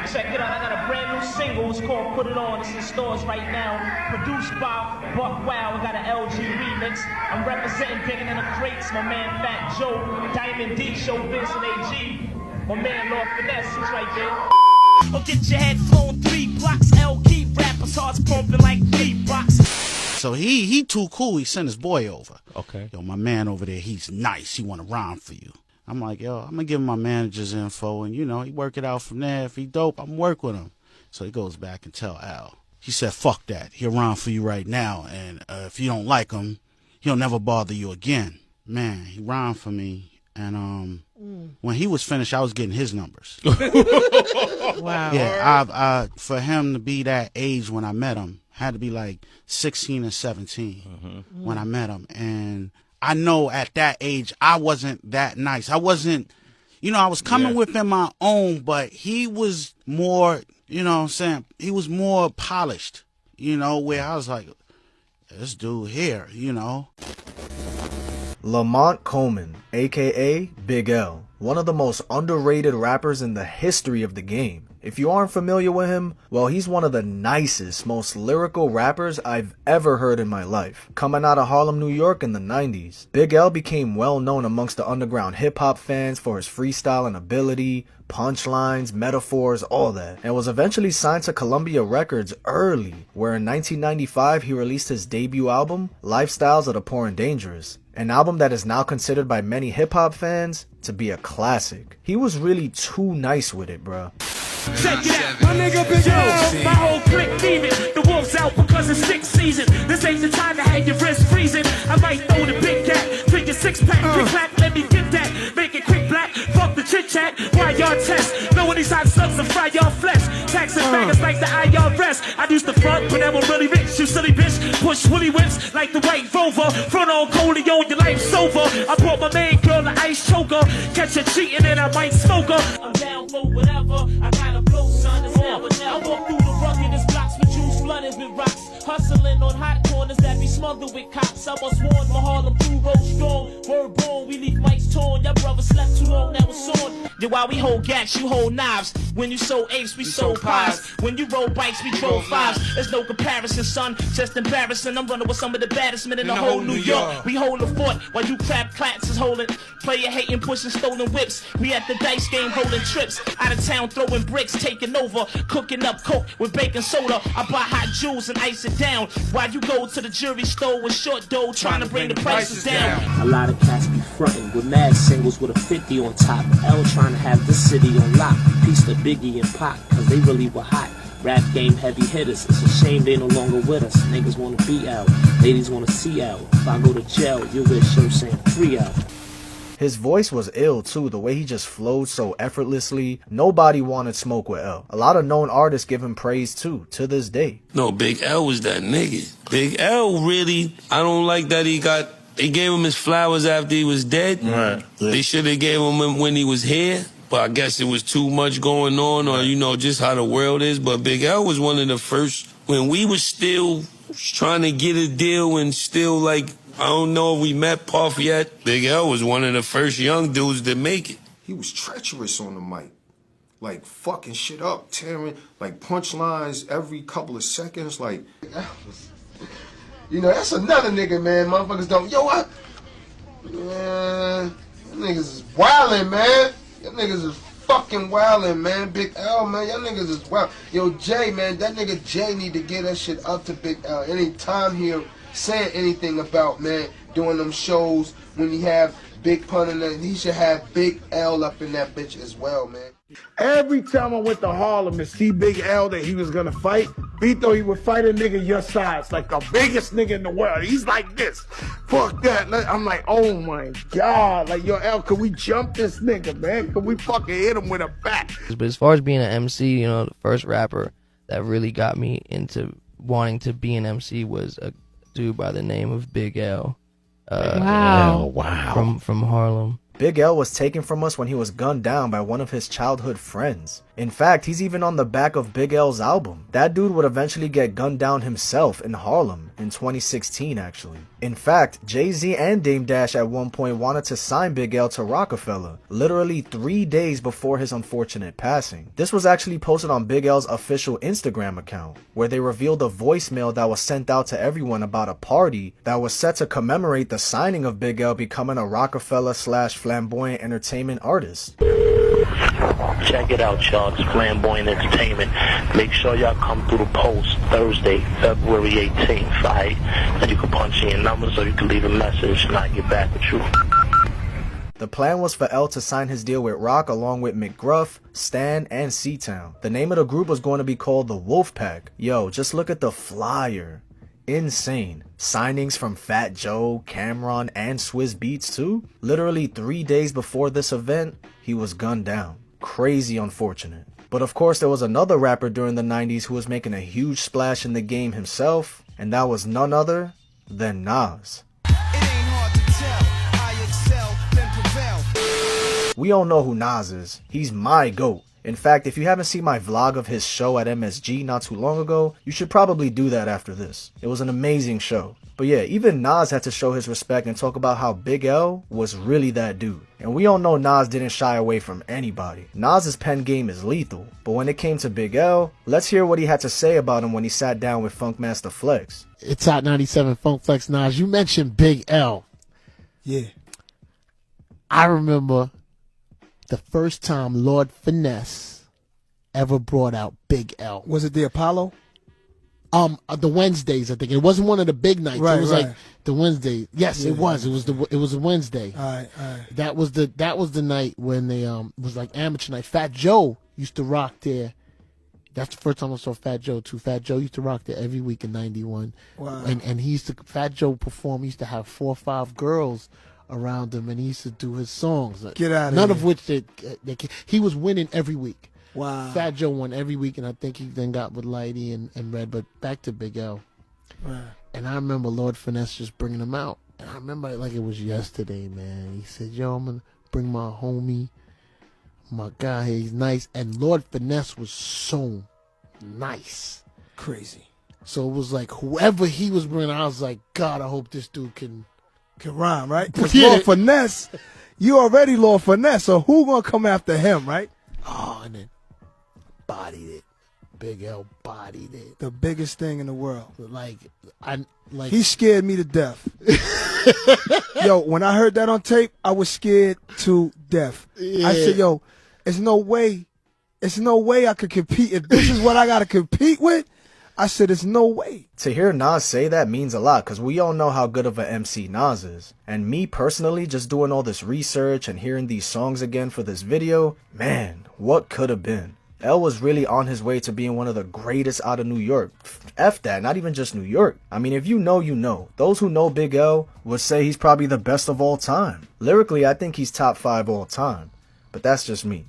Alright, check it out. I got a brand new single. It's called Put It On. It's in stores right now. Produced by Buck Wow. I got an LG remix. I'm representing Bigger Than the Crates. My man Fat Joe, Diamond D, Show Vincent AG. My man Lord Finesse, he's right there. Or get your head flown 3 blocks. L keep rappers hearts pumping like beatbox. So he too cool. He sent his boy over. Okay. Yo, my man over there, he's nice. He want to rhyme for you. I'm like, yo, I'm gonna give him my manager's info, and you know, he work it out from there. If he dope, I'm work with him. So he goes back and tell Al. He said, fuck that. He'll rhyme for you right now, and if you don't like him, he'll never bother you again. Man, he rhymed for me, and when he was finished, I was getting his numbers. Wow. Yeah, I for him to be that age when I met him, had to be like 16 or 17 when I met him, and I know at that age I wasn't that nice. I wasn't, you know, I was coming within my own, but he was more, you know what I'm saying, he was more polished, you know, where I was like, this dude here, you know. Lamont Coleman, aka Big L, one of the most underrated rappers in the history of the game. If you aren't familiar with him, well, he's one of the nicest, most lyrical rappers I've ever heard in my life. Coming out of Harlem, New York in the 90s, Big L became well known amongst the underground hip-hop fans for his freestyling ability, punchlines, metaphors, all that, and was eventually signed to Columbia Records early, where in 1995 he released his debut album, Lifestyles of the Poor and Dangerous, an album that is now considered by many hip-hop fans to be a classic. He was really too nice with it, bruh. Check it out, my nigga Big L, my whole clique thieving. The wolf's out because it's stick season. This ain't the time to have your wrist freezing. I might throw the big cat, drink your 6-pack, quick clap, let me get that. Make it quick black, fuck the chit chat. Why y'all test? Knowing these hot sucks to fry y'all flesh. Taxing baggers like the IRS. I used to front when that was really rich. You silly bitch, push woolly whips like the white Rover. Front on Coley on your life sober. I brought my main girl the ice choker. Catch her cheating and I might smoke her. I'm down for whatever. I gotta blow, son. It's never. I walk through the ruggedest blocks with juice flooded with rocks. Hustling on hot corners that be smothered with cops. I was warned my Harlem crew roll strong. Word born, we leave mics torn. Y'all brothers slept too long, now it's on. Yeah, while we hold gats, you hold knives. When you sold apes, we sold pies. When you roll bikes, we drove fives. There's no comparison, son. Just embarrassing. I'm running with some of the baddest men in the whole New York. We hold a fort while you crab clats is holding. Player hating, pushing stolen whips. We at the dice game holding trips. Out of town throwing bricks, taking over. Cooking up coke with baking soda. I buy hot jewels and ice it down. While you go to the jewelry store with short dough, trying to bring the prices down. A lot of cats be frontin' with mad singles with a 50 on top. L trying to have this city on lock. Piece to Biggie and Pac, cause they really were hot. Rap game heavy hitters, it's a shame they no longer with us. Niggas wanna be out, ladies wanna see out. If I go to jail, you'll get shirts saying free out. His voice was ill too, the way he just flowed so effortlessly. Nobody wanted smoke with L. A lot of known artists give him praise too, to this day. No, Big L was that nigga. Big L really, I don't like that they gave him his flowers after he was dead. Right. They should have gave him when he was here. But I guess it was too much going on, or, you know, just how the world is. But Big L was one of the first, when we was still trying to get a deal and still, like, I don't know if we met Puff yet. Big L was one of the first young dudes to make it. He was treacherous on the mic. Like, fucking shit up, tearing, like, punchlines every couple of seconds, like... You know, that's another nigga, man. Motherfuckers don't... Yo, what? Man, y'all niggas is wildin', man. Y'all niggas is fucking wildin', man. Big L, man. Y'all niggas is wild. Yo, Jay, man, that nigga Jay need to get that shit up to Big L. Anytime he saying anything about, man, doing them shows when he have Big Pun in that, he should have Big L up in that bitch as well, man. Every time I went to Harlem to see Big L that he was gonna fight, he thought he would fight a nigga your size, like the biggest nigga in the world. He's like this. Fuck that. I'm like, oh my God. Like, yo, L, could we jump this nigga, man? Could we fucking hit him with a bat? But as far as being an MC, you know, the first rapper that really got me into wanting to be an MC was a dude by the name of Big L. Wow. From Harlem. Big L was taken from us when he was gunned down by one of his childhood friends. In fact, he's even on the back of Big L's album. That dude would eventually get gunned down himself in Harlem in 2016 actually. In fact, Jay-Z and Dame Dash at one point wanted to sign Big L to Rockefeller, literally 3 days before his unfortunate passing. This was actually posted on Big L's official Instagram account, where they revealed a voicemail that was sent out to everyone about a party that was set to commemorate the signing of Big L becoming a Rockefeller/Flamboyant Entertainment artist. Check it out, y'all. It's Flamboyant Entertainment. Make sure y'all come through the post Thursday, February 18th, right? And you can punch in your numbers or you can leave a message and I'll get back with you. The plan was for L to sign his deal with Rock along with McGruff, Stan, and C-Town. The name of the group was going to be called the Wolfpack. Yo, just look at the flyer. Insane. Signings from Fat Joe, Cameron, and Swizz Beatz too. Literally 3 days before this event, he was gunned down. Crazy unfortunate. But of course there was another rapper during the 90s who was making a huge splash in the game himself, and that was none other than Nas. We all know who Nas is. He's my GOAT. In fact, if you haven't seen my vlog of his show at MSG not too long ago, you should probably do that after this. It was an amazing show. But yeah, even Nas had to show his respect and talk about how Big L was really that dude. And we all know Nas didn't shy away from anybody. Nas's pen game is lethal. But when it came to Big L, let's hear what he had to say about him when he sat down with Funkmaster Flex. It's Hot 97 Funk Flex Nas. You mentioned Big L. Yeah. I remember the first time Lord Finesse ever brought out Big L. Was it the Apollo? The Wednesdays, I think. It wasn't one of the big nights. Right, it was right. like the Wednesday. Yes, Yeah, it was. It was a Wednesday. All right. That was the night when they was like amateur night. Fat Joe used to rock there. That's the first time I saw Fat Joe too. Fat Joe used to rock there every week in '91. Wow. And he used to Fat Joe perform. He used to have 4 or 5 girls around him, and he used to do his songs. Get out of None here. of which he was winning every week. Wow. Fat Joe won every week, and I think he then got with Lighty and Red. But back to Big L. Right. And I remember Lord Finesse just bringing him out. And I remember it like it was yesterday, man. He said, yo, I'm going to bring my homie, my guy. He's nice. And Lord Finesse was so nice. Crazy. So it was like whoever he was bringing, I was like, God, I hope this dude can rhyme, right? Because Yeah. Lord Finesse, you already Lord Finesse, so who gonna come after him, right? Oh, and then bodied it. Big L bodied it. The biggest thing in the world. He scared me to death. Yo, when I heard that on tape, I was scared to death. Yeah. I said, yo, there's no way I could compete. If this is what I gotta compete with, I said, there's no way. To hear Nas say that means a lot, because we all know how good of an MC Nas is. And me personally, just doing all this research and hearing these songs again for this video, man, what could have been? L was really on his way to being one of the greatest out of New York. F that, not even just New York. I mean, if you know, you know. Those who know Big L would say he's probably the best of all time. Lyrically, I think he's top 5 all time. But that's just me.